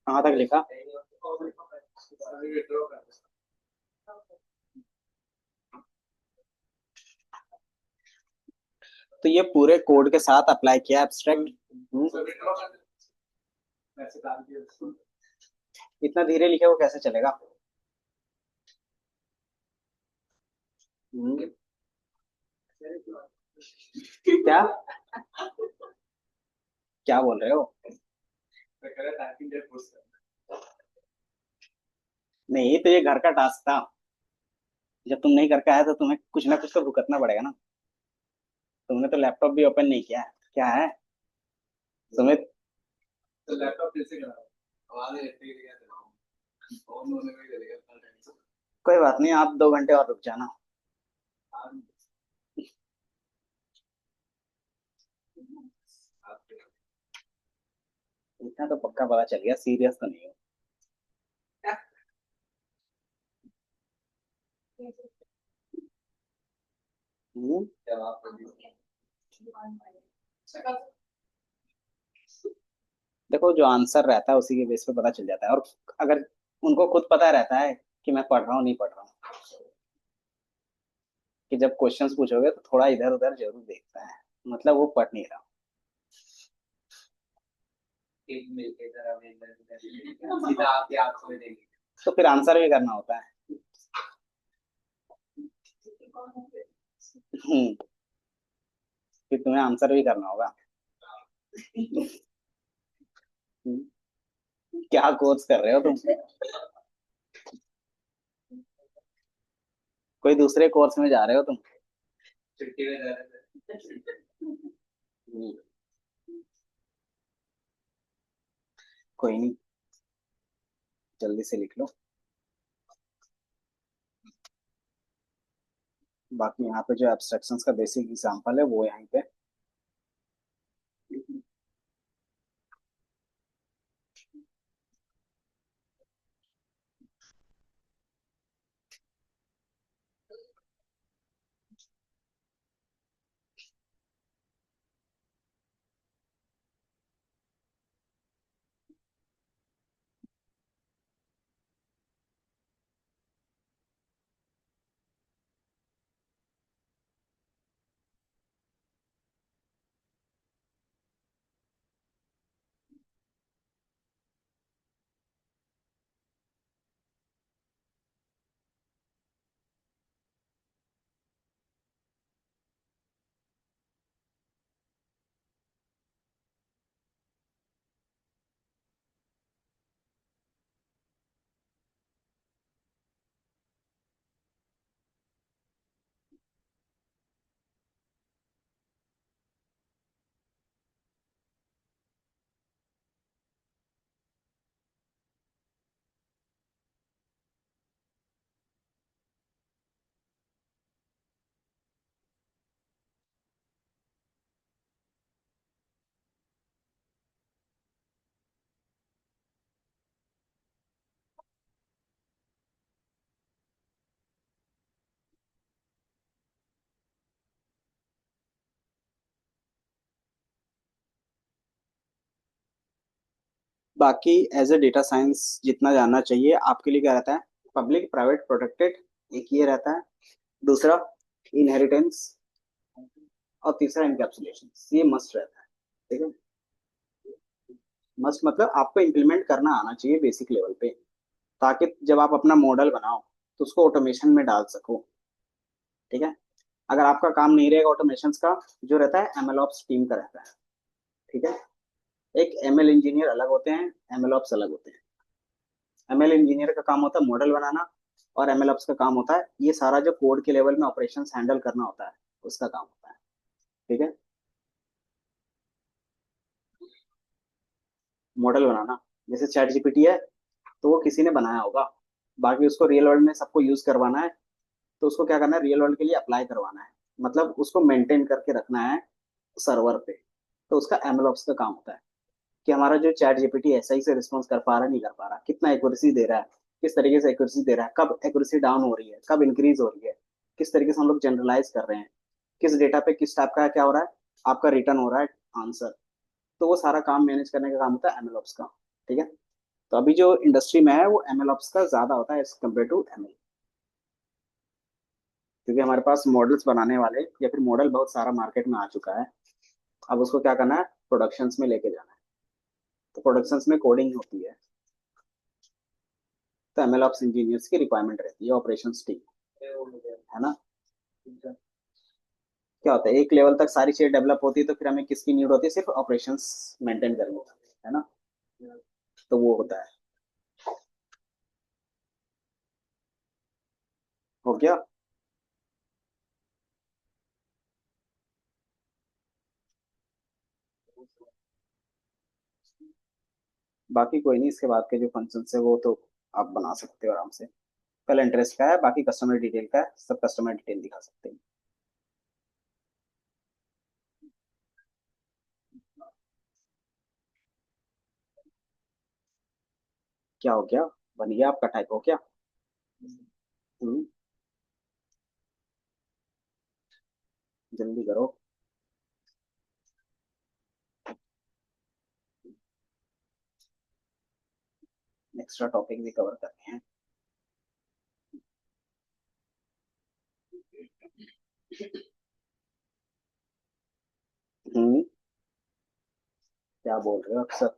कहाँ तक लिखा? तो ये पूरे कोड के साथ अप्लाई किया एब्स्ट्रैक्ट। इतना धीरे लिखे वो कैसे चलेगा? हम्म, क्या क्या बोल रहे हो? नहीं, तो ये घर का टास्क था। जब तुम नहीं करके आए तो तुम्हें कुछ ना कुछ तो भुगतना पड़ेगा ना। तुमने तो लैपटॉप भी ओपन नहीं किया है। क्या है सुमित? कोई बात नहीं, आप 2 घंटे और रुक जाना। इतना तो पक्का पता चल गया, सीरियस तो नहीं हो। हम्म, देखो, जो आंसर रहता है उसी के बेस पे पता चल जाता है। और अगर उनको खुद पता रहता है कि मैं पढ़ रहा हूँ नहीं पढ़ रहा हूँ, कि जब क्वेश्चंस पूछोगे तो थोड़ा इधर उधर जरूर देखता है, मतलब वो पढ़ नहीं रहा। तो फिर आंसर भी करना होता है। फिर तुम्हें आंसर भी करना होगा। क्या कोर्स कर रहे हो तुम? कोई दूसरे कोर्स में जा रहे हो तुम? हम्म, कोई नहीं, जल्दी से लिख लो। बाकी यहाँ पे जो एब्स्ट्रैक्शंस का बेसिक एग्जांपल है वो यहीं पे। बाकी एज ए डेटा साइंस जितना जानना चाहिए आपके लिए क्या रहता है? पब्लिक प्राइवेट प्रोटेक्टेड, एक ये रहता है। दूसरा इनहेरिटेंस, और तीसरा इनकैप्सुलेशन। ये मस्ट रहता है। ठीक है? मस्ट मतलब आपको इम्प्लीमेंट करना आना चाहिए बेसिक लेवल पे, ताकि जब आप अपना मॉडल बनाओ तो उसको ऑटोमेशन में डाल सको। ठीक है? अगर आपका काम नहीं रहेगा ऑटोमेशन का, जो रहता है एमएल ऑप्स टीम का रहता है। ठीक है? एक एमएल इंजीनियर अलग होते हैं, एमएल ऑप्स अलग होते हैं। एमएल इंजीनियर का काम होता है मॉडल बनाना, और एमएल ऑप्स का काम होता है ये सारा जो कोड के लेवल में ऑपरेशन हैंडल करना होता है, उसका काम होता है। ठीक है? मॉडल बनाना, जैसे चैट जीपीटी है, तो वो किसी ने बनाया होगा। बाकी उसको रियल वर्ल्ड में सबको यूज करवाना है, तो उसको क्या करना है, रियल वर्ल्ड के लिए अप्लाई करवाना है, मतलब उसको मेंटेन करके रखना है सर्वर पे। तो उसका एमएलओप्स का काम होता है कि हमारा जो चैट जीपीटी है सही से रिस्पॉन्स कर पा रहा है नहीं कर पा रहा, कितना एक्यूरेसी दे रहा है, किस तरीके से एक्यूरेसी दे रहा है, कब एक्यूरेसी डाउन हो रही है, कब इंक्रीज हो रही है, किस तरीके से हम लोग जनरलाइज कर रहे हैं, किस डेटा पे किस टाइप का क्या हो रहा है, आपका रिटर्न हो रहा है आंसर। तो वो सारा काम मैनेज करने का काम होता है एमएलओप्स का। ठीक है। तो अभी जो इंडस्ट्री में है वो एमएलओप्स का ज्यादा होता है एज कम्पेयर टू एमएल। क्योंकि हमारे पास मॉडल्स बनाने वाले या फिर मॉडल बहुत सारा मार्केट में आ चुका है। अब उसको क्या करना है, प्रोडक्शंस में लेके जाना है। तो प्रोडक्शंस में कोडिंग होती है। तो एमएलओप्स इंजीनियर्स की रिक्वायरमेंट रहती है, ऑपरेशंस टीम, है ना। क्या होता है, एक लेवल तक सारी चीजें डेवलप होती है तो फिर हमें किसकी नीड होती है, सिर्फ ऑपरेशंस मेंटेन करने की, है ना। तो वो होता है। हो गया। बाकी कोई नहीं, इसके बाद के जो फंक्शन है वो तो आप बना सकते हो आराम से। पहले इंटरेस्ट का है, बाकी कस्टमर डिटेल का है, सब कस्टमर डिटेल दिखा सकते हैं। क्या हो गया, बन गया आपका टाइप हो क्या। हम्म, जल्दी करो। एक्स्ट्रा टॉपिक भी कवर करते हैं। हम्म। क्या बोल रहे हो अक्सर।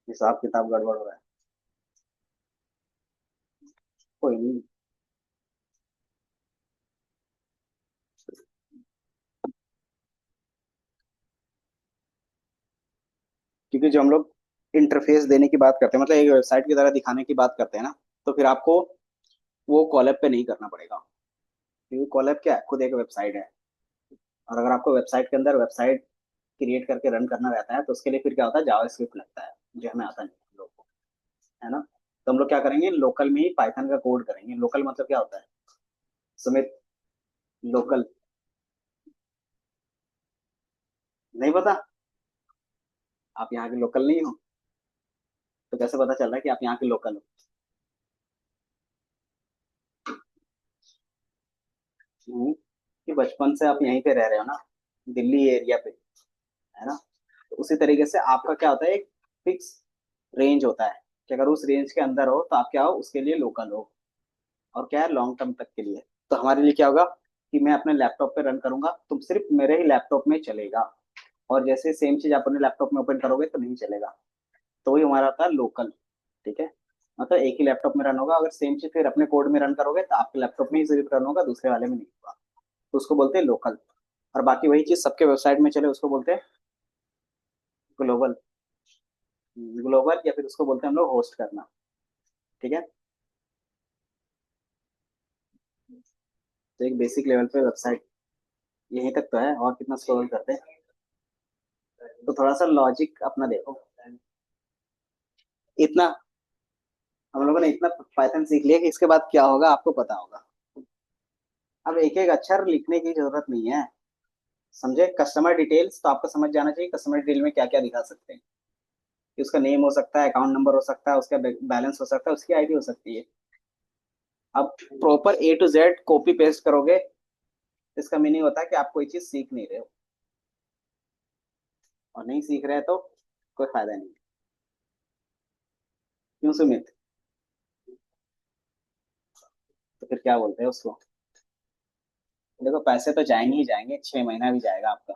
हिसाब किताब गड़बड़ हो रहा है। कोई नहीं। क्योंकि जो हम लोग इंटरफेस देने की बात करते हैं, मतलब एक वेबसाइट की तरह दिखाने की बात करते हैं ना, तो फिर आपको वो कॉलएप पे नहीं करना पड़ेगा। क्योंकि कॉलएप क्या है, खुद एक वेबसाइट है। और अगर आपको वेबसाइट के अंदर वेबसाइट क्रिएट करके रन करना रहता है तो उसके लिए फिर क्या होता है, जावास्क्रिप्ट लगता है, जो हमें आता नहीं हम लोग को, है ना। तो हम लोग क्या करेंगे, लोकल में ही पाइथन का कोड करेंगे। लोकल मतलब क्या होता है सुमित, लोकल नहीं पता। आप यहाँ के लोकल नहीं हो, तो कैसे पता चल रहा है कि आप यहाँ के लोकल हो। कि बचपन से आप यहीं पे रह रहे हो ना, दिल्ली एरिया पे, है ना। तो उसी तरीके से आपका क्या होता है, एक फिक्स रेंज होता है कि अगर उस रेंज के अंदर हो तो आप क्या हो, उसके लिए लोकल हो। और क्या है, लॉन्ग टर्म तक के लिए। तो हमारे लिए क्या होगा कि मैं अपने लैपटॉप पे रन करूंगा तो सिर्फ मेरे ही लैपटॉप में चलेगा। और जैसे सेम चीज आप अपने लैपटॉप में ओपन करोगे तो नहीं चलेगा। तो वही हमारा होता है लोकल। ठीक है। मतलब एक ही लैपटॉप में रन होगा, अगर सेम चीज फिर अपने कोड में रन करोगे तो आपके लैपटॉप में ही सिर्फ रन होगा, दूसरे वाले में नहीं होगा। तो उसको बोलते हैं लोकल। और बाकी वही चीज सबके वेबसाइट में चले उसको बोलते हैं ग्लोबल। ग्लोबल या फिर उसको बोलते हैं हम लोग होस्ट करना। ठीक है। तो एक बेसिक लेवल पे वेबसाइट यहीं तक तो है, और कितना स्क्रॉल करते हैं। तो थोड़ा सा लॉजिक अपना देखो। इतना हम लोगों ने इतना पाइथन सीख लिया कि इसके बाद क्या होगा आपको पता होगा। अब एक एक अक्षर लिखने की जरूरत नहीं है। समझे, कस्टमर डिटेल्स तो आपको समझ जाना चाहिए, कस्टमर डिटेल में क्या क्या दिखा सकते हैं। कि उसका नेम हो सकता है, अकाउंट नंबर हो सकता है, उसका बैलेंस हो सकता है, उसकी आईडी हो सकती है। अब proper A to Z copy paste करोगे तो इसका मीनिंग होता है कि आप कोई चीज सीख नहीं रहे हो। और नहीं सीख रहे तो कोई फायदा नहीं। क्यों सुमित। तो फिर क्या बोलते हैं उसको। देखो पैसे तो जाएंगे ही जाएंगे, 6 महीना भी जाएगा आपका।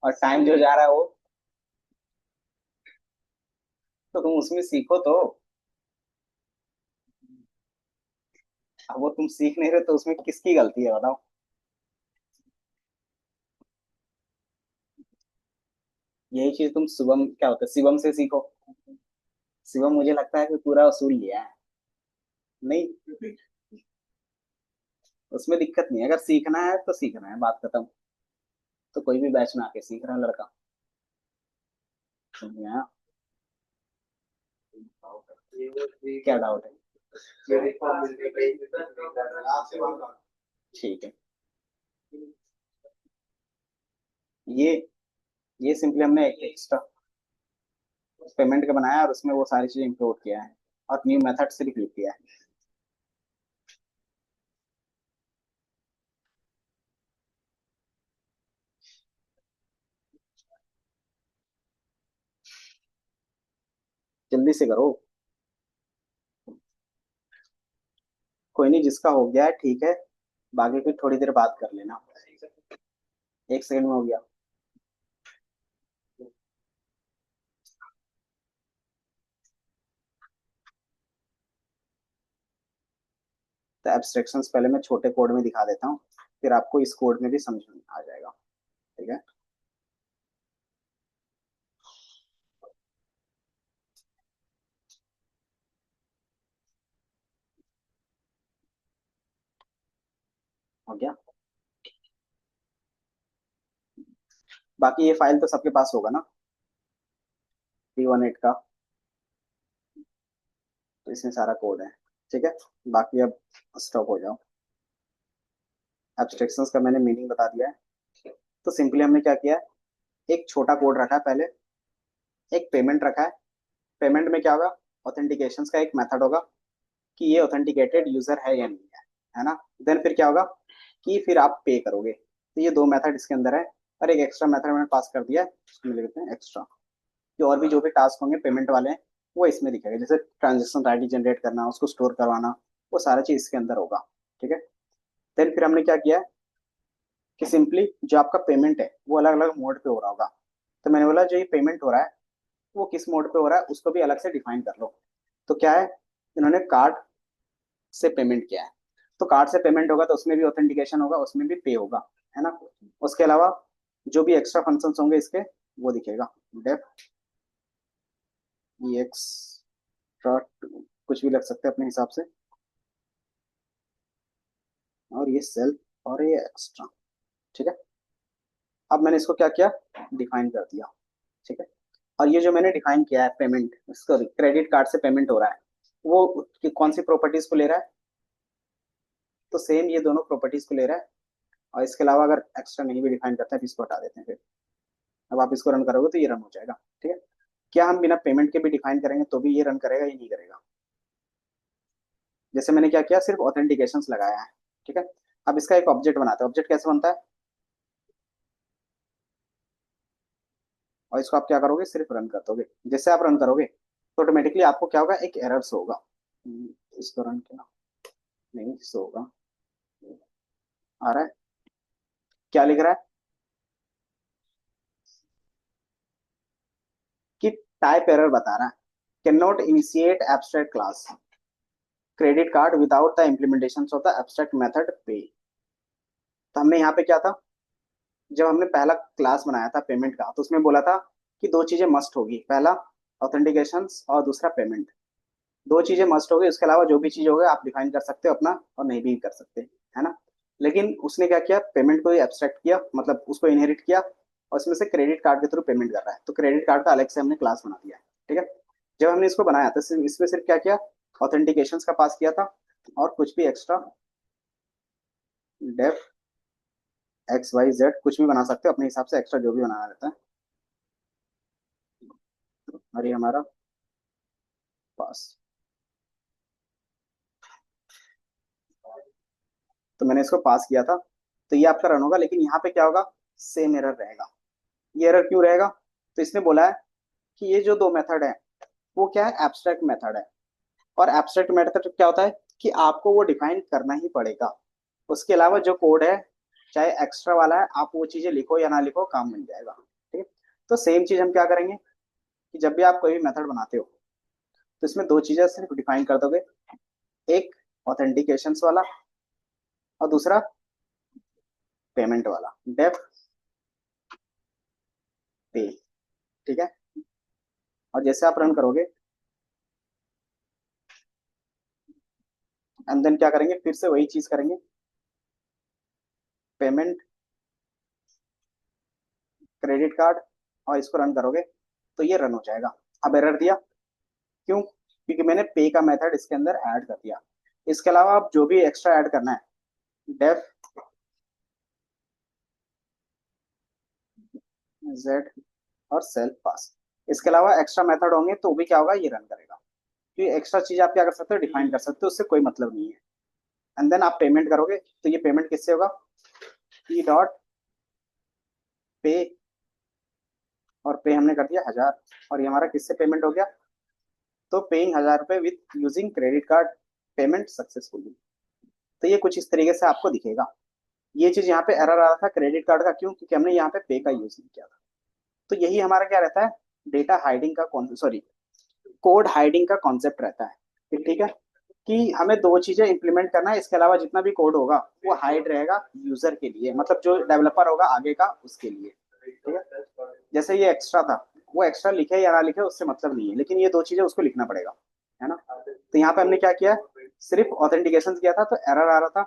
और टाइम जो जा रहा है वो, तो तुम उसमें सीखो तो। अब वो तुम सीख नहीं रहे तो उसमें किसकी गलती है बताओ। यही चीज तुम शुभम, क्या होता है, शिवम से सीखो। शिवम मुझे लगता है कि पूरा वसूल लिया है। नहीं, उसमें दिक्कत नहीं है, अगर सीखना है तो सीखना है, बात खत्म। तो कोई भी बैच में आके सीख रहा है लड़का। समझ में आया? क्या डाउट है। ठीक है। ये ये सिंपली हमने एक एक्स्ट्रा, पेमेंट का बनाया और उसमें वो सारी चीजें इंक्लूड किया है और न्यू मेथड से लिख किया है। जल्दी से करो। कोई नहीं, जिसका हो गया है ठीक है, बाकी फिर थोड़ी देर बात कर लेना। 1 सेकंड में हो गया। तो एब्स्ट्रैक्शंस पहले मैं छोटे कोड में दिखा देता हूँ, फिर आपको इस कोड में भी समझ में आ जाएगा। ठीक है। हो गया। बाकी ये फाइल तो सबके पास होगा ना, P18 का। तो इसमें सारा कोड है। ठीक है। बाकी अब स्टॉप हो जाओ। एब्स्ट्रैक्शंस का मैंने मीनिंग बता दिया है। तो सिंपली हमने क्या किया है, एक छोटा कोड रखा है पहले, एक पेमेंट रखा है। पेमेंट में क्या होगा, ऑथेंटिकेशन का एक मेथड होगा कि ये ऑथेंटिकेटेड यूजर है या नहीं है ना। देन फिर क्या होगा कि फिर आप पे करोगे। तो ये दो मेथड इसके अंदर है, और एक एक्स्ट्रा मेथड मैंने पास कर दिया है, उसमें लिख देते हैं एक्स्ट्रा। कि और भी जो भी टास्क होंगे पेमेंट वाले हैं वो इसमें दिखेगा, जैसे ट्रांजेक्शन आईडी जनरेट करना, उसको स्टोर करवाना, वो सारा चीज इसके अंदर होगा। ठीक है। देन फिर हमने क्या किया कि सिंपली जो आपका पेमेंट है वो अलग अलग मोड पे हो रहा होगा। तो मैंने बोला जो ये पेमेंट हो रहा है वो किस मोड पे हो रहा है उसको भी अलग से डिफाइन कर लो। तो क्या है, इन्होंने कार्ड से पेमेंट किया है, तो कार्ड से पेमेंट होगा तो उसमें भी ऑथेंटिकेशन होगा, उसमें भी पे होगा, है ना। उसके अलावा जो भी एक्स्ट्रा फंक्शंस होंगे इसके, वो दिखेगा। डेफ एक्स्ट्रा, कुछ भी लग सकते हैं अपने हिसाब से। और ये सेल्फ और ये एक्स्ट्रा। ठीक है। अब मैंने इसको क्या किया, डिफाइन कर दिया। ठीक है। और ये जो मैंने डिफाइन किया है पेमेंट, सॉरी क्रेडिट कार्ड से पेमेंट हो रहा है, वो कौन सी प्रॉपर्टीज को ले रहा है, तो सेम ये दोनों प्रॉपर्टीज को ले रहा है। और इसके अलावा अगर एक्स्ट्रा नहीं भी डिफाइन करता है तो इसको हटा देते हैं फिर। अब आप इसको रन करोगे तो ये रन हो जाएगा। ठीक है। क्या हम बिना पेमेंट के भी डिफाइन करेंगे तो भी ये रन करेगा, ये नहीं करेगा। जैसे मैंने क्या किया, सिर्फ ऑथेंटिकेशन लगाया है। ठीक है। अब इसका एक ऑब्जेक्ट बनाते हैं। ऑब्जेक्ट कैसे बनता है, और इसको आप क्या करोगे, सिर्फ रन कर दोगे। जैसे आप रन करोगे तो ऑटोमेटिकली आपको क्या होगा, एक एरर होगा। इसको रन किया, नहीं शो होगा, आ रहा है, क्या लिख रहा है कि टाइप एरर बता रहा है, can not initiate abstract class credit card without the implementation of the abstract method पे। तो हमने यहाँ पे क्या था, जब हमने पहला क्लास बनाया था पेमेंट का, तो उसमें बोला था कि दो चीजें मस्ट होगी, पहला ऑथेंटिकेशन और दूसरा पेमेंट। दो चीजें मस्ट होगी, उसके अलावा जो भी चीज होगी आप डिफाइन कर सकते हो अपना, और नहीं भी कर सकते, है ना। लेकिन उसने क्या किया, पेमेंट को एब्स्ट्रैक्ट किया, मतलब उसको इनहेरिट किया, और उसमें से क्रेडिट कार्ड के थ्रू पेमेंट कर रहा है, तो क्रेडिट कार्ड का अलग से हमने क्लास बना दिया है। ठीक है। जब हमने इसको बनाया तो इसमें सिर्फ क्या किया, ऑथेंटिकेशन का पास किया था, और कुछ भी extra, def X Y Z कुछ भी बना सकते हो अपने हिसाब से, एक्स्ट्रा जो भी बनाना रहता है। और ये हमारा पास। तो मैंने इसको पास किया था, तो ये आपका रन होगा, लेकिन यहाँ पे क्या होगा, सेम एरर रहेगा। ये एरर क्यों रहेगा, तो इसने बोला है कि ये जो दो मेथड है वो क्या है, एब्स्ट्रैक्ट मेथड है। और एब्स्ट्रैक्ट मेथड क्या होता है कि आपको वो डिफाइन करना ही पड़ेगा। उसके अलावा जो कोड है, चाहे एक्स्ट्रा वाला है, आप वो चीजें लिखो या ना लिखो काम मिल जाएगा। ठीक है। तो सेम चीज हम क्या करेंगे कि जब भी आप कोई भी मेथड बनाते हो तो इसमें दो चीजें सिर्फ डिफाइन कर दोगे, एक ऑथेंटिकेशन वाला, और दूसरा पेमेंट वाला, डेफ पे। ठीक है। और जैसे आप रन करोगे, एंड देन क्या करेंगे, फिर से वही चीज करेंगे, पेमेंट क्रेडिट कार्ड, और इसको रन करोगे तो ये रन हो जाएगा। अब एरर दिया क्यों, क्योंकि मैंने पे का मेथड इसके अंदर ऐड कर दिया। इसके अलावा आप जो भी एक्स्ट्रा ऐड करना है, डेफ जेड और सेल्फ पास, इसके अलावा एक्स्ट्रा मेथड होंगे तो भी क्या होगा, ये रन करेगा। तो ये एक्स्ट्रा चीज आप क्या कर सकते हो, डिफाइन कर सकते हो, उससे कोई मतलब नहीं है। एंड देन आप पेमेंट करोगे तो ये पेमेंट किससे होगा, ई डॉट पे, और पे हमने कर दिया 1000, और ये हमारा किससे पेमेंट हो गया, तो पेइंग 1000 रुपए with using credit card, payment successfully. तो ये कुछ इस तरीके से आपको दिखेगा। ये चीज यहाँ पे एरर आ रहा था क्रेडिट कार्ड का, क्यों, क्योंकि हमने यहाँ पे पे का यूज नहीं किया था। तो यही हमारा क्या रहता है, डेटा हाइडिंग का सॉरी, कोड हाइडिंग का कॉन्सेप्ट रहता है। ठीक है, कि हमें दो चीजें इंप्लीमेंट करना है, इसके अलावा जितना भी कोड होगा वो हाइड रहेगा यूजर के लिए, मतलब जो डेवलपर होगा आगे का उसके लिए। ठीक है, जैसे ये एक्स्ट्रा था, वो एक्स्ट्रा लिखे या ना लिखे उससे मतलब नहीं है, लेकिन ये दो चीजें उसको लिखना पड़ेगा, है ना। तो यहाँ पे हमने क्या किया, सिर्फ ऑथेंटिकेशन किया था तो एरर आ रहा था।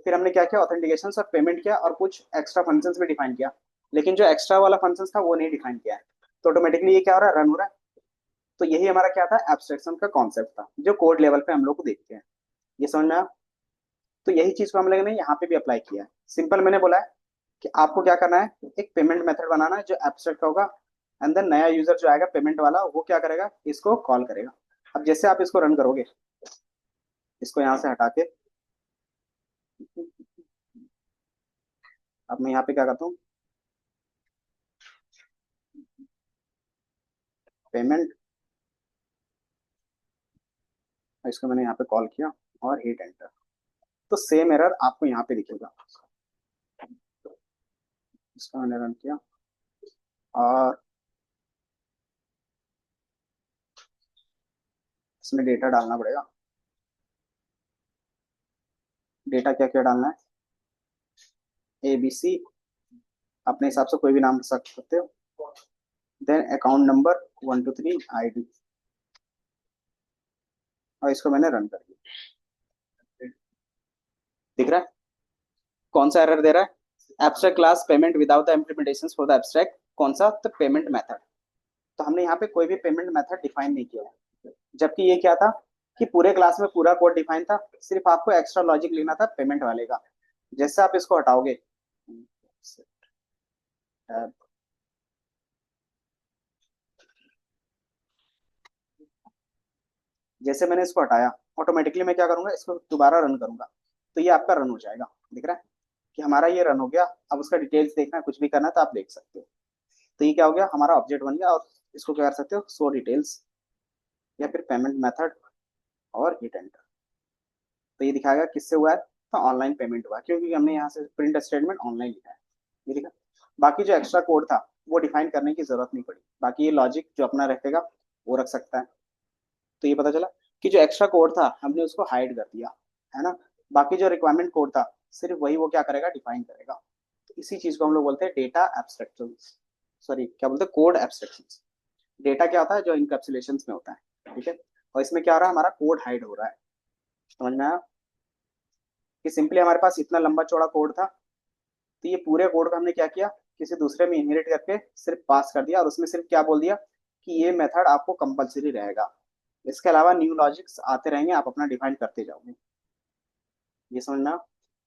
फिर हमने क्या किया, ऑथेंटिकेशन और पेमेंट किया और कुछ एक्स्ट्रा फंक्शन भी डिफाइन किया, लेकिन जो एक्स्ट्रा वाला फंक्शन था वो नहीं डिफाइन किया है। तो ऑटोमेटिकली ये क्या हो रहा है, रन हो रहा है। तो यही हमारा क्या था, एब्स्ट्रैक्शन का कॉन्सेप्ट था, जो कोड लेवल पे हम लोग को देखते हैं। ये समझ में आया। तो यही चीज को हम लोगों ने यहाँ पे भी अप्लाई किया है। सिंपल मैंने बोला है कि आपको क्या करना है, एक पेमेंट मेथड बनाना है जो एब्स्ट्रैक्ट होगा, एंड देन नया यूजर जो आएगा पेमेंट वाला, वो क्या करेगा, इसको कॉल करेगा। अब जैसे आप इसको रन करोगे, इसको यहाँ से हटा के, अब मैं यहाँ पे क्या करता हूँ, पेमेंट, इसको मैंने यहाँ पे कॉल किया और हिट एंटर। तो सेम एरर आपको यहाँ पे दिखेगा। इसको मैंने रन किया और इसमें डेटा डालना पड़ेगा। डेटा क्या क्या डालना है, ABC, अपने हिसाब से कोई भी नाम रख सकते हो, देन अकाउंट नंबर 123 ID, और इसको मैंने रन कर दिया। दिख रहा है कौन सा एरर दे रहा है, abstract class payment without the implementation for the abstract, कौन सा, द पेमेंट मेथड। तो हमने यहाँ पे कोई भी पेमेंट मेथड डिफाइन नहीं किया है, जबकि ये क्या था, कि पूरे क्लास में पूरा कोड डिफाइन था, सिर्फ आपको एक्स्ट्रा लॉजिक लेना था पेमेंट वाले का। जैसे आप इसको हटाओगे, जैसे मैंने इसको हटाया, ऑटोमेटिकली मैं क्या करूंगा, इसको दोबारा रन करूंगा, तो ये आपका रन हो जाएगा। दिख रहा है कि हमारा ये रन हो गया। अब उसका डिटेल्स देखना है, कुछ भी करना है तो आप देख सकते हो। तो ये क्या हो गया, हमारा ऑब्जेक्ट बन गया, और इसको क्या कर सकते हो, शो डिटेल्स, या फिर पेमेंट मेथड, और हिट एंटर। तो ये दिखाएगा किससे हुआ है, तो ऑनलाइन पेमेंट हुआ है, क्योंकि हमने यहाँ से प्रिंट स्टेटमेंट ऑनलाइन लिखा है। ये दिखा। बाकी जो एक्स्ट्रा कोड था वो डिफाइन करने की जरूरत नहीं पड़ी, बाकी ये लॉजिक जो अपना रखेगा वो रख सकता है। तो ये पता चला कि जो एक्स्ट्रा कोड था हमने उसको हाइड कर दिया, है ना। बाकी जो रिक्वायरमेंट कोड था सिर्फ वही वो क्या करेगा, डिफाइन करेगा। तो इसी चीज को हम लोग बोलते हैं डेटा एब्स्ट्रैक्शन, सॉरी क्या बोलते हैं, कोड एब्स्ट्रैक्शन। डेटा क्या होता है, जो इनकैप्सुलेशन में होता है, ठीक है। और इसमें क्या हो रहा है, हमारा कोड हाइड हो रहा है। समझ में आया, कि सिंपली हमारे पास इतना लंबा चौड़ा कोड था, तो ये पूरे कोड को हमने क्या किया, किसी दूसरे में इनहेरिट करके सिर्फ पास कर दिया, और उसमें सिर्फ क्या बोल दिया कि ये मेथड आपको कंपलसरी रहेगा, इसके अलावा न्यू लॉजिक्स आते रहेंगे, आप अपना डिफाइन करते जाओगे। ये समझना।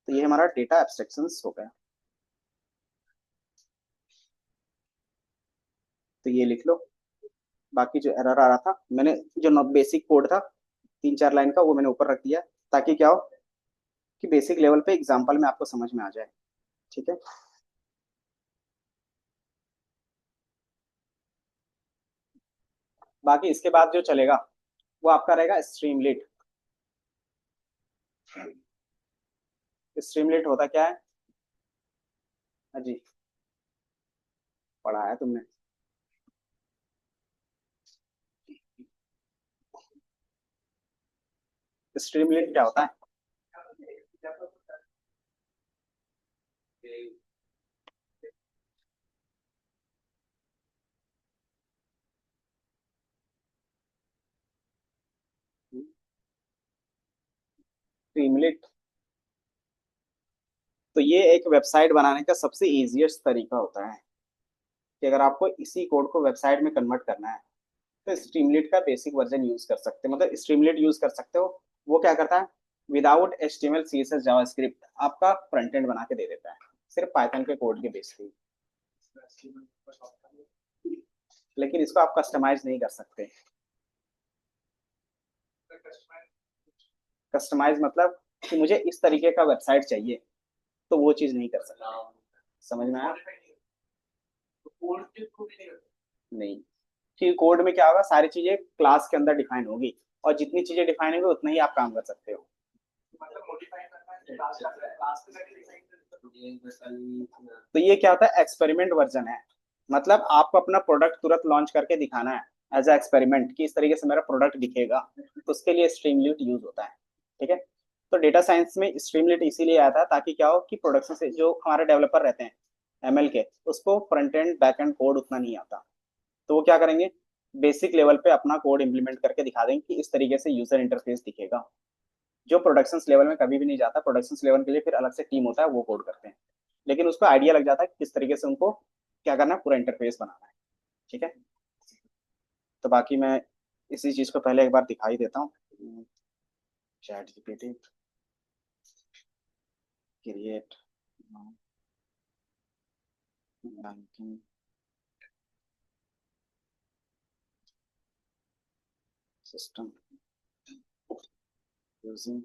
तो ये हमारा डेटा एब्स्ट्रैक्शन हो गया। तो ये लिख लो। बाकी जो एरर आ रहा था, मैंने जो बेसिक कोड था 3-4 लाइन का, वो मैंने ऊपर रख दिया, ताकि क्या हो, कि बेसिक लेवल पे एग्जाम्पल में आपको समझ में आ जाए। ठीक है। बाकी इसके बाद जो चलेगा वो आपका रहेगा स्ट्रीमलेट। स्ट्रीमलेट होता क्या है, हाँ जी, पढ़ा है तुमने। स्ट्रीमलेट क्या होता है, स्ट्रीमलेट, तो ये एक वेबसाइट बनाने का सबसे इजीएस्ट तरीका होता है, कि अगर आपको इसी कोड को वेबसाइट में कन्वर्ट करना है तो स्ट्रीमलेट का बेसिक वर्जन यूज कर सकते हो, मतलब स्ट्रीमलेट यूज कर सकते हो। वो क्या करता है, विदाउट HTML CSS जावास्क्रिप्ट आपका फ्रंट एंड बना के दे देता है, सिर्फ पाइथन के कोड के बेस पे। लेकिन इसको आप कस्टमाइज नहीं कर सकते। कस्टमाइज मतलब कि मुझे इस तरीके का वेबसाइट चाहिए, तो वो चीज नहीं कर सकते। समझ में आया? नहीं, कि कोड में क्या होगा, सारी चीजें क्लास के अंदर डिफाइन होगी, और जितनी चीजें डिफाइन होगी उतना ही आप काम कर सकते हो। तो ये क्या होता है, एक्सपेरिमेंट वर्जन है। मतलब आपको अपना प्रोडक्ट तुरंत लॉन्च करके दिखाना है एज अ एक्सपेरिमेंट कि इस तरीके से मेरा प्रोडक्ट दिखेगा, तो उसके लिए स्ट्रीमलीट यूज होता है। ठीक है। तो डेटा साइंस में स्ट्रीमलीट इसीलिए आया था ताकि क्या हो कि प्रोडक्शन से जो हमारे डेवलपर रहते हैं एमएल के, उसको front end back and code उतना नहीं आता। तो वो क्या करेंगे, बेसिक लेवल पे अपना कोड इंप्लीमेंट करके दिखा देंगे कि इस तरीके से यूजर इंटरफेस दिखेगा, जो प्रोडक्शन लेवल में कभी भी नहीं जाता। प्रोडक्शन लेवल के लिए फिर अलग से टीम होता है, वो कोड करते हैं। लेकिन उसको आइडिया लग जाता है कि किस तरीके से उनको क्या करना है, पूरा इंटरफेस बनाना है। ठीक है। तो बाकी मैं इसी चीज को पहले एक बार दिखाई देता हूँ। Chat GPT create banking system using.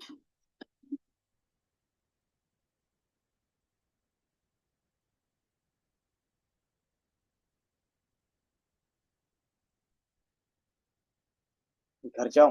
घर जाओ।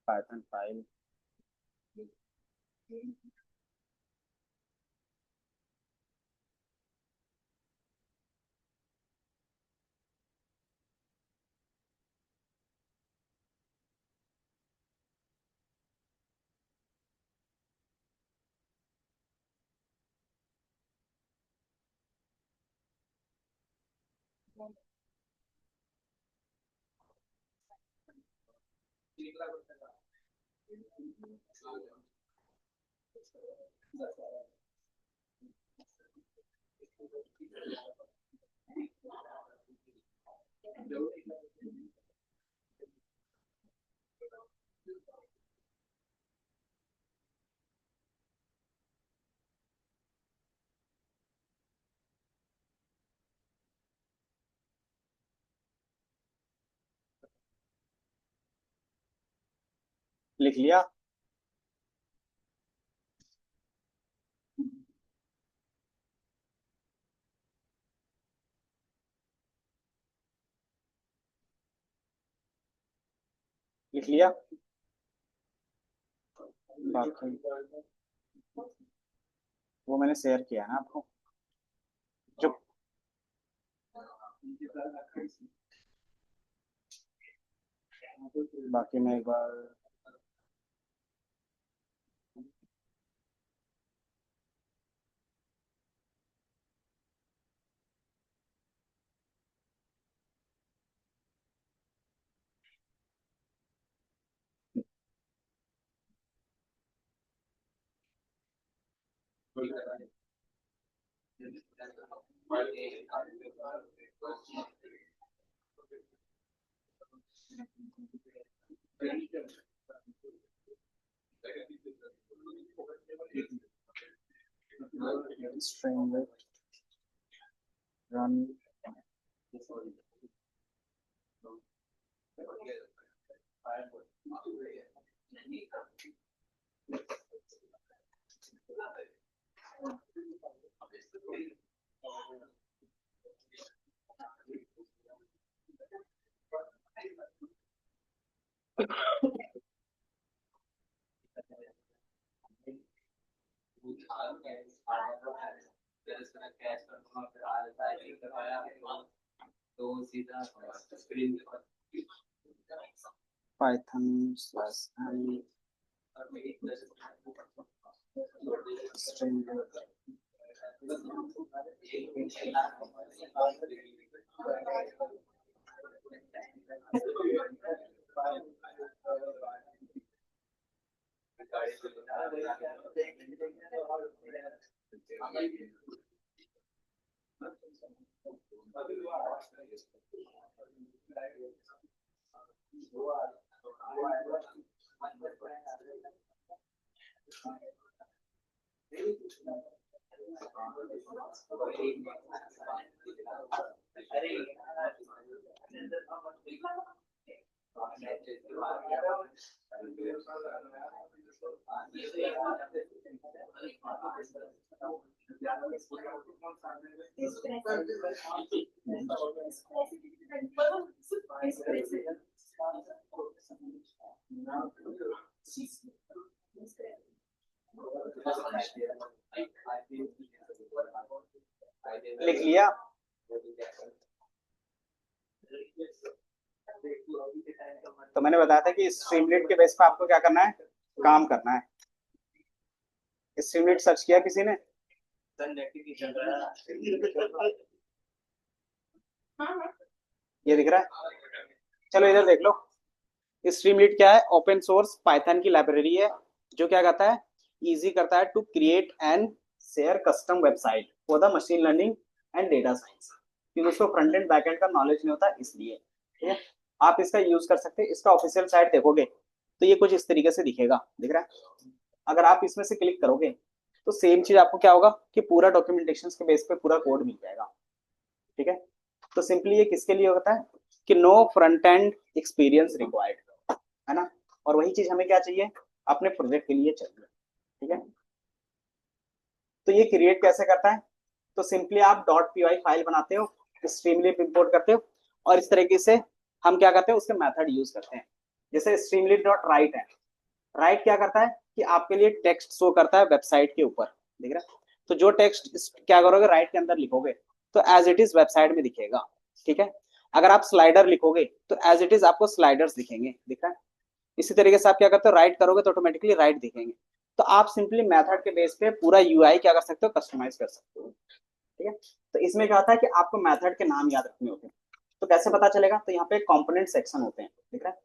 पाइथन फाइल लिख लिया। लिख लिया। बाकी वो मैंने शेयर किया ना आपको, जो बाकी मैं एक बार string run python slash M लिख लिया। तो मैंने बताया था कि स्ट्रीमलीट के बेस पे आपको क्या करना है, काम करना है। स्ट्रीमलीट सर्च किया किसी ने? ये दिख रहा है? चलो इधर देख लो। स्ट्रीमलीट क्या है? ओपन सोर्स पाइथन की लाइब्रेरी है जो क्या करता है, इजी करता है to create and share custom website for the machine learning and data science. क्योंकि उसको फ्रंट एंड बैक एंड का नॉलेज नहीं होता इसलिए। ठीक है, आप इसका यूज कर सकते हैं। इसका ऑफिशियल साइट देखोगे तो ये कुछ इस तरीके से दिखेगा, दिख रहा है? अगर आप इसमें से क्लिक करोगे तो सेम चीज आपको क्या होगा कि पूरा डॉक्यूमेंटेशन के बेस पे पूरा कोड मिल जाएगा। ठीक है, तो सिंपली ये किसके लिए होता है कि no front end experience required, है ना? और वही चीज हमें क्या चाहिए, अपने प्रोजेक्ट के लिए चाहिए। ठीक है, तो ये क्रिएट कैसे करता है? तो सिंपली आप डॉट पी फाइल बनाते हो, स्ट्रीमलीट इंपोर्ट करते हो, और इस तरीके से हम क्या करते हैं, उसके मेथड यूज करते हैं। जैसे स्ट्रीमलीट डॉट राइट है, राइट क्या करता है कि आपके लिए टेक्स्ट शो करता है वेबसाइट के ऊपर, दिख रहा है? तो जो टेक्स्ट क्या करोगे, राइट के अंदर लिखोगे तो एज इट इज वेबसाइट में दिखेगा। ठीक है, अगर आप स्लाइडर लिखोगे तो एज इट इज आपको स्लाइडर्स दिखेंगे, दिख रहा है? इसी तरीके से आप क्या करते हो, राइट करोगे तो ऑटोमेटिकली राइट दिखेंगे। तो आप सिंपली मेथड के बेस पे पूरा यूआई क्या कर सकते हो, कस्टमाइज कर सकते हो। ठीक है, तो इसमें क्या होता है कि आपको मेथड के नाम याद रखने होते हैं। तो कैसे पता चलेगा? तो यहाँ पे कंपोनेंट सेक्शन होते हैं, दिख रहा है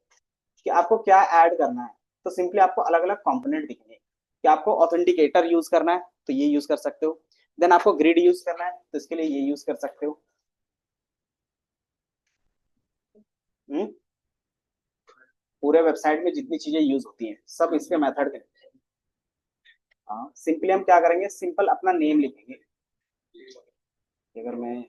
कि आपको क्या ऐड करना है। तो सिंपली आपको अलग अलग कंपोनेंट दिखेंगे कि आपको ऑथेंटिकेटर यूज करना है तो ये यूज कर सकते हो, देन आपको ग्रिड यूज करना है तो इसके लिए ये यूज कर सकते हो। हम्म, पूरे वेबसाइट में जितनी चीजें यूज होती हैं सब इसके मेथड के। हाँ, सिंपली हम क्या करेंगे, सिंपल अपना नेम लिखेंगे। अगर मैं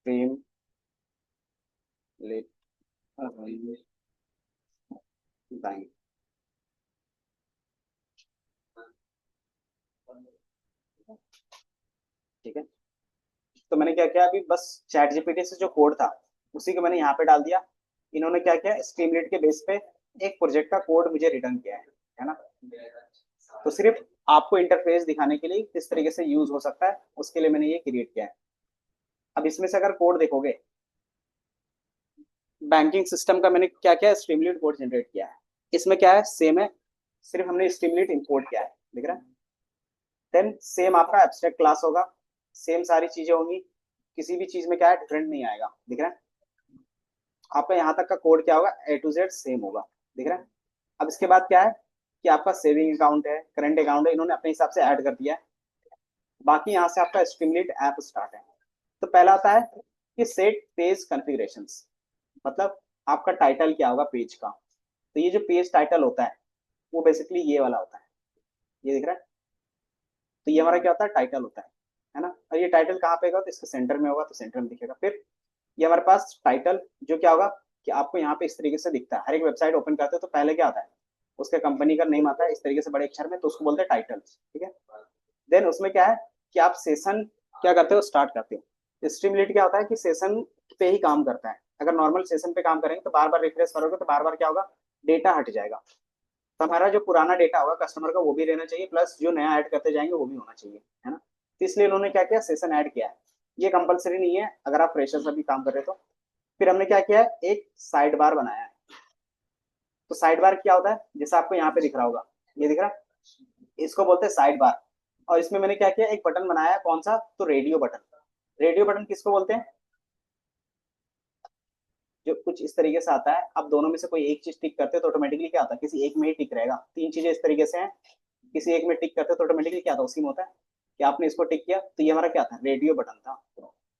सेम लेट बैंक, ठीक है। तो मैंने क्या किया, अभी बस चैट जीपीटी से जो कोड था उसी को मैंने यहाँ पे डाल दिया। इन्होंने क्या किया, स्ट्रीमलीट के बेस पे एक प्रोजेक्ट का कोड मुझे रिटर्न किया है ना? तो सिर्फ आपको इंटरफेस दिखाने के लिए किस तरीके से यूज हो सकता है उसके लिए मैंने ये क्रिएट किया है। अब इसमें से अगर कोड देखोगे, बैंकिंग सिस्टम का मैंने क्या किया, स्ट्रीमलीट कोड जनरेट किया है। इसमें क्या है, सेम है, सिर्फ हमने स्ट्रीमलीट इंपोर्ट किया है, दिख रहा है? देन सेम आपका एब्स्ट्रैक्ट क्लास होगा, सेम सारी चीजें होंगी, किसी भी चीज में क्या है डिफरेंट नहीं आएगा, दिख रहा है? आपका यहाँ तक का कोड क्या होगा, ए टू जेड सेम होगा, दिख रहा है? अब इसके बाद क्या है कि आपका सेविंग अकाउंट है, करंट अकाउंट है, इन्होंने अपने हिसाब से ऐड कर दिया है। बाकी यहाँ से आपका स्ट्रीमलीट ऐप स्टार्ट है। तो पहला आता है कि सेट पेज कॉन्फ़िगरेशंस, मतलब आपका टाइटल क्या होगा पेज का। तो ये जो पेज टाइटल होता है वो बेसिकली ये वाला होता है, ये दिख रहा है? तो ये हमारा क्या होता है, टाइटल होता है ना? और ये टाइटल कहाँ पे होगा, तो इसके सेंटर में होगा, तो सेंटर में दिखेगा। फिर ये हमारे पास टाइटल जो क्या होगा कि आपको यहाँ पे इस तरीके से दिखता है। हर एक वेबसाइट ओपन करते हो तो पहले क्या आता है, उसके कंपनी का नेम आता है इस तरीके से बड़े अक्षर में, तो उसको बोलते हैं टाइटल। ठीक है, देन उसमें क्या है कि आप सेशन क्या करते हो, स्टार्ट करते हो। स्ट्रीमलीट क्या होता है कि सेशन पे ही काम करता है। अगर नॉर्मल सेशन पे काम करेंगे तो बार बार रिफ्रेश करोगे तो बार बार क्या होगा, डेटा हट जाएगा। तो हमारा जो पुराना डेटा होगा कस्टमर का वो भी रहना चाहिए, प्लस जो नया ऐड करते जाएंगे वो भी होना चाहिए, है ना? तो इसलिए उन्होंने क्या किया, सेशन ऐड किया है। ये कंपलसरी नहीं है अगर आप फ्रेशर्स अभी काम कर रहे हो तो। फिर हमने क्या किया है, एक साइड बार बनाया है। तो साइड बार क्या होता है, जैसे आपको यहाँ पे दिख रहा होगा, ये दिख रहा है, इसको बोलते हैं साइड बार। और इसमें मैंने क्या किया, एक बटन बनाया है, कौन सा, तो रेडियो बटन। रेडियो बटन किसको बोलते हैं, जो कुछ इस तरीके से आता है, आप दोनों में से कोई एक चीज टिक करते हो तो ऑटोमेटिकली क्या होता है, किसी एक में ही टिक रहेगा। तीन चीजें इस तरीके से हैं, किसी एक में टिक करते हो तो ऑटोमेटिकली क्या होता है, उसी में होता है। कि आपने इसको टिक किया तो ये हमारा क्या था, रेडियो बटन था,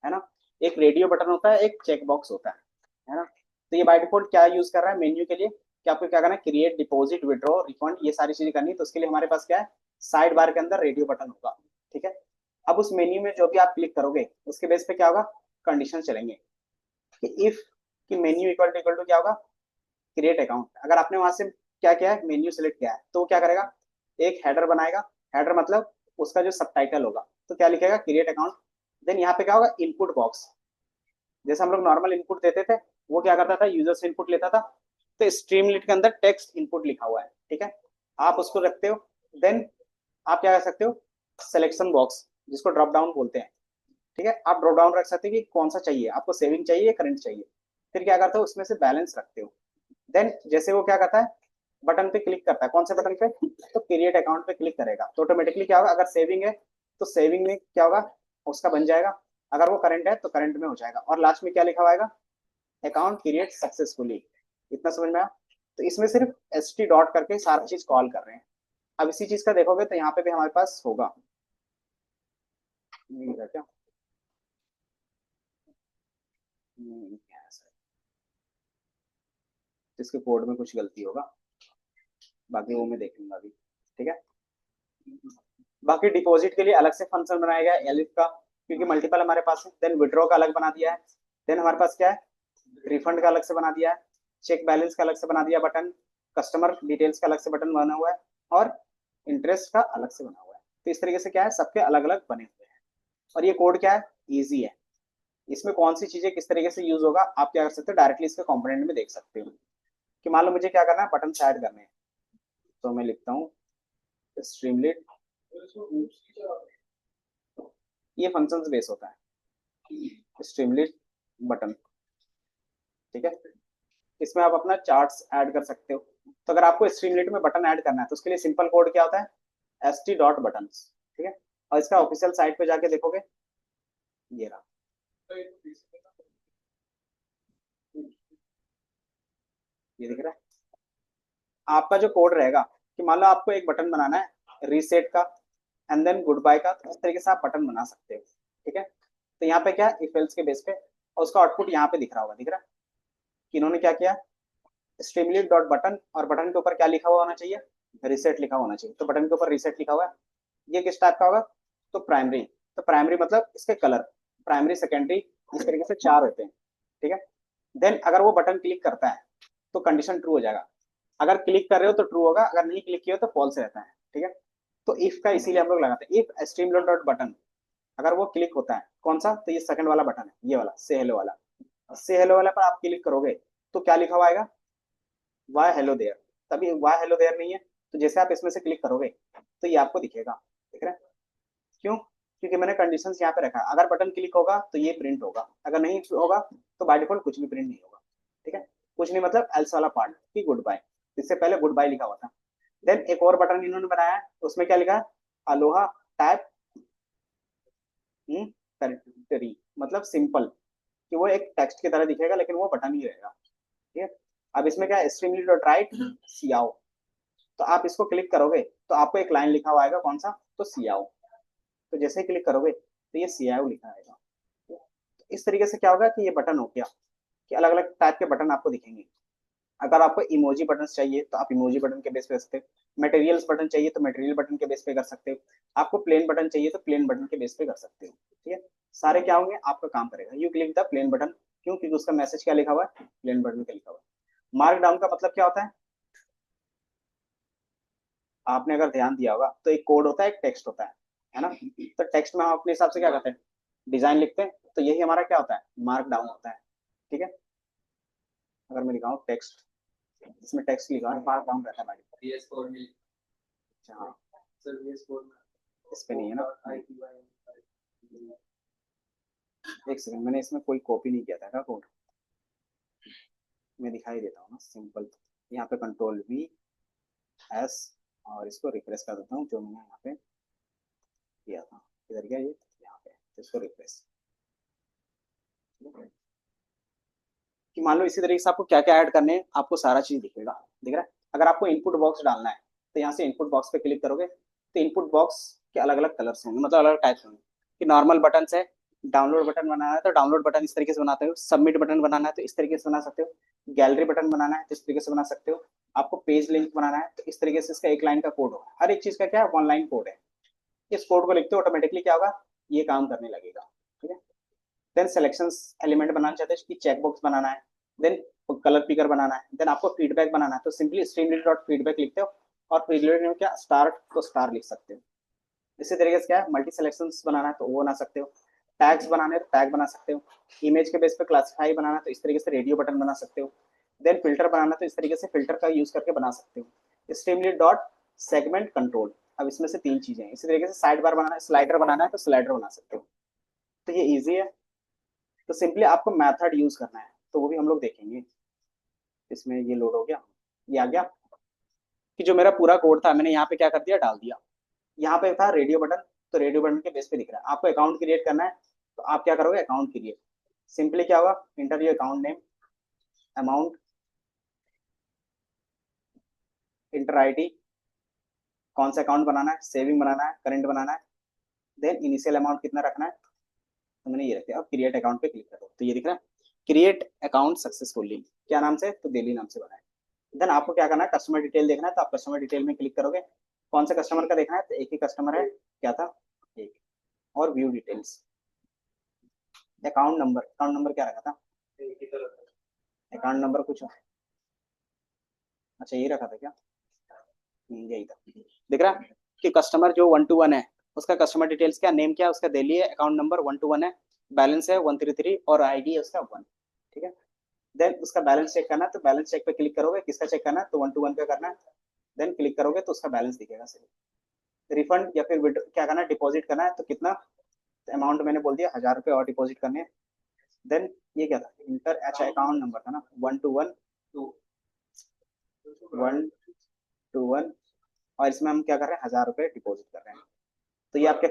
है ना। एक रेडियो बटन होता है, एक चेक बॉक्स होता है ना। तो ये बाय डिफॉल्ट क्या यूज कर रहा है मेन्यू के लिए, कि आपको क्या करना है, क्रिएट, डिपॉजिट, विड्रॉ, रिफंड, ये सारी चीजें करनी है। तो उसके लिए हमारे पास क्या है, साइड बार के अंदर रेडियो बटन होगा। ठीक है। अब उस मेन्यू में जो भी आप क्लिक करोगे उसके बेस पे क्या होगा, कंडीशन चलेंगे। कि इफ कि मेन्यू इक्वल टू क्या होगा, क्रिएट अकाउंट। अगर आपने वहां से क्या किया है, मेन्यू सेलेक्ट किया है, तो वो क्या करेगा, एक हेडर बनाएगा। हेडर मतलब उसका जो सबटाइटल होगा, तो क्या लिखेगा, क्रिएट अकाउंट। देन यहाँ पे क्या होगा, इनपुट बॉक्स। जैसे हम लोग नॉर्मल इनपुट देते थे, वो क्या करता था, यूजर से इनपुट लेता था। तो स्ट्रीमलीट के अंदर टेक्स्ट इनपुट लिखा हुआ है, ठीक है, आप उसको रखते हो। देन आप क्या कर सकते हो, सिलेक्शन बॉक्स, जिसको ड्रॉप डाउन बोलते हैं। ठीक है, आप ड्रॉप डाउन रख सकते हो कि कौन सा चाहिए आपको, सेविंग चाहिए या करंट चाहिए। फिर क्या करते हो, उसमें से बैलेंस रखते हो। देन जैसे वो क्या करता है, बटन पे क्लिक करता है, कौन से बटन पे, तो क्रिएट अकाउंट पे क्लिक करेगा, तो ऑटोमेटिकली क्या होगा, अगर सेविंग है तो सेविंग में क्या होगा, उसका बन जाएगा। अगर वो करंट है तो करंट में हो जाएगा। और लास्ट में क्या लिखा हुआ आएगा, अकाउंट क्रिएट सक्सेसफुली। इतना समझ में आया। तो इसमें सिर्फ एस टी डॉट करके सारा चीज कॉल कर रहे हैं। अब इसी चीज का देखोगे तो यहाँ पे भी हमारे पास होगा, क्या इसके कोड में कुछ गलती होगा, बाकी वो मैं देख लूंगा अभी। ठीक है। बाकी डिपॉजिट के लिए अलग से फंक्शन बनाया गया है एलिफ का, क्योंकि मल्टीपल हमारे पास है। देन विड्रॉ का अलग बना दिया है। देन हमारे पास क्या है, रिफंड का अलग से बना दिया है। चेक बैलेंस का अलग से बना दिया बटन। कस्टमर डिटेल्स का अलग से बटन बना हुआ है। और इंटरेस्ट का अलग से बना हुआ है। तो इस तरीके से क्या है, सबके अलग अलग बने हुए हैं। और ये कोड क्या है, ईजी है। इसमें कौन सी चीजें किस तरीके से यूज होगा, आप क्या कर सकते हो, डायरेक्टली इसके कॉम्पोनेंट में देख सकते हो। कि मान लो मुझे क्या करना है, बटन ऐड करने हैं। तो मैं लिखता हूँ स्ट्रीमलेट, ये फंक्शन बेस होता है स्ट्रीमलेट बटन। ठीक है। इसमें आप अपना चार्ट्स ऐड कर सकते हो। तो अगर आपको स्ट्रीमलेट में बटन ऐड करना है तो उसके लिए सिंपल कोड क्या होता है, एस टी डॉट बटन। ठीक है। और इसका ऑफिशियल साइट पे जाके देखोगे, ये रहा, ये दिख रहा है। आपका जो कोड रहेगा, कि मान लो आपको एक बटन बनाना है रीसेट का, एंड देन गुड बाय का, तो इस तरीके से आप बटन बना सकते हो। ठीक है। तो यहाँ पे क्या, इफ एल्स के बेस पे, और उसका आउटपुट यहाँ पे दिख रहा होगा, दिख रहा है कि इन्होंने क्या किया, स्ट्रीमलीट डॉट बटन, और बटन के ऊपर क्या लिखा हुआ होना चाहिए, रीसेट लिखा होना चाहिए। तो बटन के ऊपर रीसेट लिखा हुआ है। ये किस टाइप का होगा, तो प्राइमरी। तो प्राइमरी मतलब इसके कलर, प्राइमरी सेकेंडरी, इस तरीके से चार होते हैं। ठीक है। देन अगर वो बटन क्लिक करता है तो कंडीशन ट्रू हो जाएगा। अगर क्लिक कर रहे हो तो ट्रू होगा, अगर नहीं क्लिक किया हो तो फॉल्स रहता है। ठीक है। तो इफ का इसीलिए हम लोग लगाते हैं, इफ स्ट्रीमलीट डॉट बटन, अगर वो क्लिक होता है, कौन सा, तो ये सेकंड वाला बटन है, ये वाला से हेलो वाला। से हेलो वाला पर आप क्लिक करोगे तो क्या लिखा हुआ आएगा, वाई हेलो देयर। तभी वाई हेलो देयर नहीं है, तो जैसे आप इसमें से क्लिक करोगे तो ये आपको दिखेगा। दिख रहा है, क्यों, क्योंकि मैंने कंडीशन यहाँ पे रखा है, अगर बटन क्लिक होगा तो ये प्रिंट होगा, अगर नहीं होगा तो बाय डिफॉल्ट कुछ भी प्रिंट नहीं होगा। ठीक है। कुछ नहीं मतलब एल्स वाला पार्ट की गुड बाय, इससे पहले गुड बाय लिखा हुआ था। देन एक और बटन इन्होंने बनाया है, उसमें क्या लिखा है, अलोहा टाइप करी, मतलब सिंपल, कि वो एक टेक्स्ट की तरह दिखेगा लेकिन वो बटन ही रहेगा। ठीक है। अब इसमें क्या है, स्ट्रीमली डॉट राइट सियाओ। तो आप इसको क्लिक करोगे तो आपको एक लाइन लिखा हुआ आएगा, कौन सा, तो सियाओ। तो जैसे ही क्लिक करोगे तो ये सियाओ लिखा आएगा। तो इस तरीके से क्या होगा कि ये बटन हो गया, कि अलग अलग टाइप के बटन आपको दिखेंगे। अगर आपको इमोजी बटन चाहिए तो आप इमोजी बटन के बेस पे कर सकते हो, मटेरियल्स बटन चाहिए तो मटेरियल बटन के बेस पे कर सकते हो, आपको प्लेन बटन चाहिए तो प्लेन बटन के बेस पे कर सकते हो। ठीक है। सारे क्या होंगे, आपका काम करेगा, you click the plain button. क्यों, क्योंकि उसका मैसेज क्या लिखा हुआ है, प्लेन बटन का लिखा हुआ है। मार्क डाउन का मतलब क्या होता है, आपने अगर ध्यान दिया होगा तो एक कोड होता है, एक टेक्स्ट होता है ना। तो टेक्स्ट में हम अपने हिसाब से क्या करते हैं, डिजाइन लिखते हैं, तो यही हमारा क्या होता है, मार्क डाउन होता है। ठीक है। अगर मैं लिखाऊँ टेक्स्ट, इसमें टेक्स्ट लिखा है, मार्क डाउन रहता है हमारी। हाँ, इस पे नहीं है ना, एक सेकंड, मैंने इसमें कोई कॉपी नहीं किया था क्या कोड, मैं दिखाई देता हूँ ना सिंपल। यहाँ पे कंट्रोल वी एस, और इसको रिफ्रेश कर देता हूँ जो मैंने यहाँ पे किया था। किधर गया ये, यहाँ पे, तो इसको रिफ्रेश। कि मान लो इसी तरीके से आपको क्या क्या ऐड करने हैं, आपको सारा चीज दिखेगा, दिख रहा है। अगर आपको इनपुट बॉक्स डालना है तो यहाँ से इनपुट बॉक्स पे क्लिक करोगे तो इनपुट बॉक्स के अलग अलग कलर्स होंगे, मतलब अलग अलग टाइप्स होंगे। कि नॉर्मल बटन है, डाउनलोड बटन बनाना है तो डाउनलोड बटन इस तरीके से बनाते हो, सबमिट बटन बनाना है तो इस तरीके से बना सकते हो, गैलरी बटन बनाना है तो इस तरीके से बना सकते हो, आपको पेज लिंक बनाना है तो इस तरीके से इसका एक लाइन का कोड होगा। हर एक चीज का क्या है, वन लाइन कोड है। इस कोड को लिखते हो ऑटोमेटिकली क्या होगा, ये काम करने लगेगा। ठीक है। देन सिलेक्शन एलिमेंट बनाना चाहते हैं कि चेक बॉक्स बनाना है, देन कलर पिकर बनाना है, देन आपको फीडबैक बनाना है तो सिंपली स्ट्रीमलीड डॉट फीडबैक लिखते हो, और फीडबैक में क्या स्टार तो स्टार लिख सकते हो। इसी तरीके से क्या है, मल्टी सिलेक्शन बनाना है तो वो बना सकते हो, टैग्स बनाने तो टैग बना सकते हो, इमेज के बेस पे क्लासिफाई बनाना तो इस तरीके से रेडियो बटन बना सकते हो, देन फिल्टर बनाना तो इस तरीके से फिल्टर का यूज करके बना सकते हो। स्ट्रीमलीड डॉट सेगमेंट कंट्रोल, अब इसमें से तीन चीजें हैं। इसी तरीके से साइड बार बनाना है, स्लाइडर बनाना है तो स्लाइडर बना सकते हो। तो ये इजी है। तो सिंपली आपको मेथड यूज करना है तो वो भी हम लोग देखेंगे। इसमें ये लोड हो गया, ये आ गया। कि जो मेरा पूरा कोड था मैंने यहाँ पे क्या कर दिया, डाल दिया। यहाँ पे था रेडियो बटन, तो रेडियो बटन के बेस पे दिख रहा है। आपको अकाउंट क्रिएट करना है तो आप क्या करोगे, अकाउंट क्रिएट। सिंपली क्या होगा, inter your account name, amount, inter ID, कौन सा अकाउंट बनाना है, सेविंग बनाना है, करंट बनाना है, देन इनिशियल अमाउंट कितना रखना है, तो मैंने ये रख दिया। अब क्रिएट अकाउंट पे क्लिक करो तो ये दिख रहा है, क्रिएट अकाउंट सक्सेसफुली, क्या नाम से, तो दिल्ली नाम से बना है। देन आपको क्या करना है, कस्टमर डिटेल देखना है तो आप कस्टमर डिटेल में क्लिक करोगे। कौन सा कस्टमर का देखना है, तो एक ही कस्टमर है, क्या था, एक। और व्यू डिटेल्स, अकाउंट नंबर क्या रखा था, अकाउंट नंबर कुछ, अच्छा ये रखा था क्या, यही था। दिख रहा है कि कस्टमर जो 1 to 1 है उसका कस्टमर डिटेल्स क्या, नेम क्या, उसका दिल्ली है, अकाउंट नंबर 1 to 1 है, बैलेंस है 133 और आईडी है उसका 1। ठीक है। देन उसका बैलेंस चेक करना है तो बैलेंस चेक पे क्लिक करोगे, किसका चेक करना है, तो 1 to 1 पे करना है। देन क्लिक करोगे तो उसका बैलेंस दिखेगा सही। रिफंड या फिर क्या करना है, डिपॉजिट करना है तो कितना, अमाउंट मैंने बोल दिया 1000 रुपये और डिपॉजिट करने हैं। देन ये क्या था, इंटर, अच्छा अकाउंट नंबर था ना, 1 to 1 और इसमें हम क्या कर रहे हैं, 1000 रुपये डिपॉजिट कर रहे हैं। तो ये आपके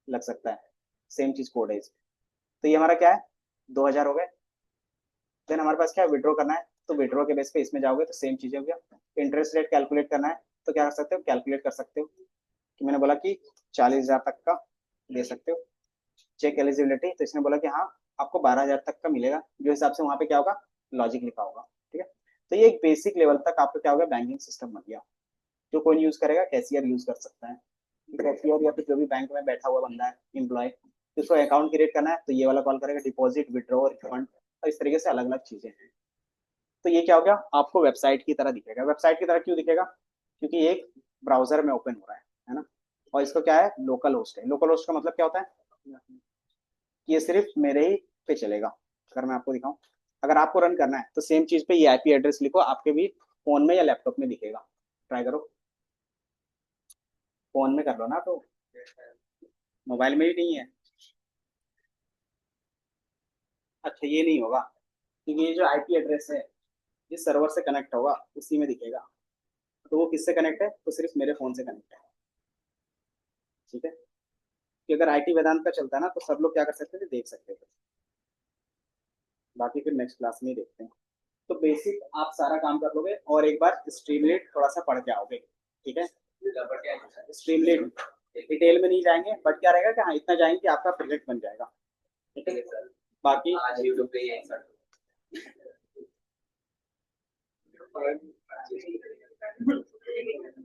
लग सकता है, सेम चीज कोड है इसमें। तो ये हमारा क्या है, 2000 हो गए। देन हमारे पास क्या है, विड्रॉ करना है तो विड्रॉ के बेस पे इसमें जाओगे तो सेम चीज हो गया। इंटरेस्ट रेट कैलकुलेट करना है तो क्या कर सकते हो, कैलकुलेट कर सकते हो। कि मैंने बोला कि 40,000 तक का दे सकते हो। चेक एलिजिबिलिटी, तो इसने बोला कि हाँ आपको 12,000 तक का मिलेगा, जो हिसाब से वहां पे क्या होगा, लॉजिक लिखा होगा। ठीक है। तो ये एक बेसिक लेवल तक आपको क्या होगा, बैंकिंग सिस्टम बन गया। जो कोई यूज करेगा, कैशियर यूज कर सकता है। कैशियर या फिर जो भी बैंक में बैठा हुआ बंदा है, एम्प्लॉय, उसको अकाउंट क्रिएट करना है तो ये वाला कॉल करेगा, डिपॉजिट, विड्रॉ, रिफंड, और इस तरीके से अलग अलग चीजें हैं। तो ये क्या हो गया, आपको वेबसाइट की तरह दिखेगा। वेबसाइट की तरह क्यों दिखेगा, क्योंकि ये एक ब्राउजर में ओपन हो रहा है ना। और इसको क्या है, लोकल होस्ट है। लोकल होस्ट का मतलब क्या होता है, कि ये सिर्फ मेरे ही पे चलेगा। अगर मैं आपको दिखाऊं, अगर आपको रन करना है तो सेम चीज पे ये आईपी एड्रेस लिखो, आपके भी फोन में या लैपटॉप में दिखेगा। ट्राई करो, फोन में कर लो ना, तो मोबाइल में ही नहीं है। अच्छा ये नहीं होगा, क्योंकि ये जो आईपी एड्रेस है ये सर्वर से कनेक्ट होगा, उसी में दिखेगा। तो वो किससे कनेक्ट है, तो सिर्फ मेरे फोन से कनेक्ट है। ठीक है। कि अगर आईटी वेदांत का चलता है ना तो सब लोग क्या कर सकते थे, देख सकते थे। बाकी फिर नेक्स्ट क्लास में ही देखते हैं। तो बेसिक आप सारा काम कर लोगे और एक बार स्ट्रीमलीट थोड़ा सा पढ़ के आओगे। ठीक है। स्ट्रीमलीट डिटेल में नहीं जाएंगे, बट क्या रहेगा कि हाँ इतना जाएंगे कि आपका प्रोजेक्ट बन जाएगा। ठीक है। बाकी आज यूट्यूब पे